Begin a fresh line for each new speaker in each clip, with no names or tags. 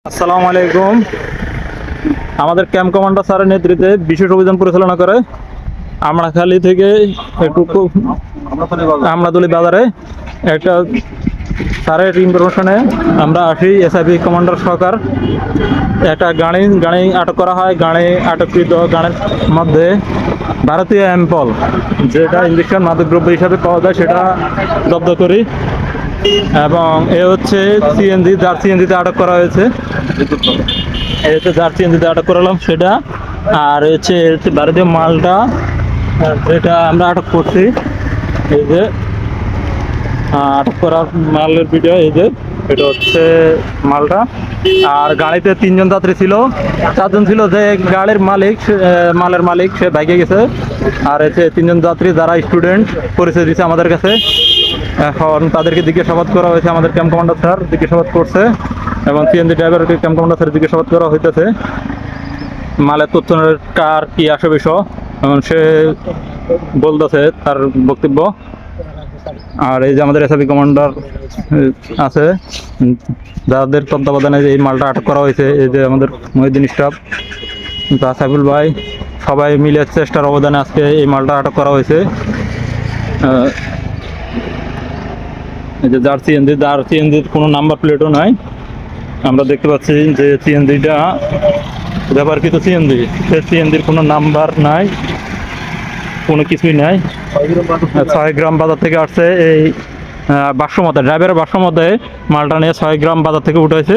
আসসালামু আলাইকুম। আমাদের ক্যাম্প কমান্ডার স্যারের নেতৃত্বে বিশেষ অভিযান পরিচালনা করে আমড়াখালী থেকে একটু আমড়াতলি বাজারে একটা স্যারের ইনফরমেশনে আমরা আসি। এসআইবি কমান্ডার সরকার একটা গাড়ি আটক করা হয়। গাড়ি আটককৃত গাড়ির মধ্যে ভারতীয় অ্যাম্পল, যেটা ইঞ্জেকশন মাদকদ্রব্য হিসাবে পাওয়া যায়, সেটা জব্দ করি। এবং এ হচ্ছে সিএনজি, যার সিএনজিতে আটক করা হয়েছে। এই হচ্ছে যার সিএনজিতে আটক করালাম সেটা। আর হচ্ছে ভারতীয় মালটা যেটা আমরা আটক করছি, এই যে আটক করা মালের ভিডিও, এই যে এটা হচ্ছে মালটা। আর গাড়িতে 3জন যাত্রী ছিল, 4জন ছিল। যে গাড়ির মালিক, মালের মালিক, সে বাইকে গেছে। আর হচ্ছে 3জন যাত্রী যারা স্টুডেন্ট পরিচয় দিচ্ছে আমাদের কাছে। এখন তাদেরকে জিজ্ঞাসাবাদ করা হয়েছে, আমাদের ক্যাম্প কমান্ডার স্যার জিজ্ঞাসাবাদ করছে এবং সিএনজি ড্রাইভারকে ক্যাম্প কমান্ডার স্যার জিজ্ঞাসাবাদ করা হইতেছে মালের তথ্য কার কি আসে বিষয়, এবং সে বলতেছে তার বক্তব্য। আর এই যে আমাদের এসআইবি কমান্ডার আছে, যাদের তত্ত্বাবধানে এই মালটা আটক করা হয়েছে, এই যে আমাদের মহিউদ্দিন স্টাফ, সাইফুল ভাই, সবাই মিলে চেষ্টার অবদানে আজকে এই মালটা আটক করা হয়েছে। এই যে যার সিএনজির কোনো নাম্বার প্লেটও নাই। আমরা দেখতে পাচ্ছি যে সিএনজিটা ব্যবহারকৃত সিএনজি, সে সিএনজির কোনো নাম্বার নাই, কোনো কিছুই নাই। 6 গ্রাম বাজার থেকে আসছে। এই বাক্সমতে, ড্রাইভারের বাক্সমতে মালটা নিয়ে 6 গ্রাম বাজার থেকে উঠেছে,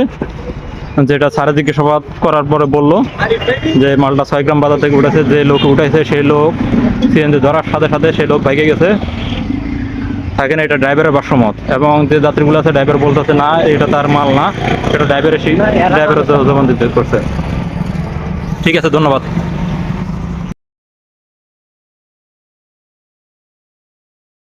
যেটা স্যারের জিজ্ঞাসাবাদ করার পরে বললো যে মালটা 6 গ্রাম বাজার থেকে উঠেছে। যে লোক উঠেছে সেই লোক সিএনজি ধরার সাথে সাথে সেই লোক বাইকে গেছে, থাকে না, এটা ড্রাইভারের বাক্সমত। এবং যে যাত্রীগুলো আছে, ড্রাইভার বলতেছে না এটা তার মাল না, সেটা ড্রাইভারের জবান দিতে করছে। ঠিক আছে, ধন্যবাদ।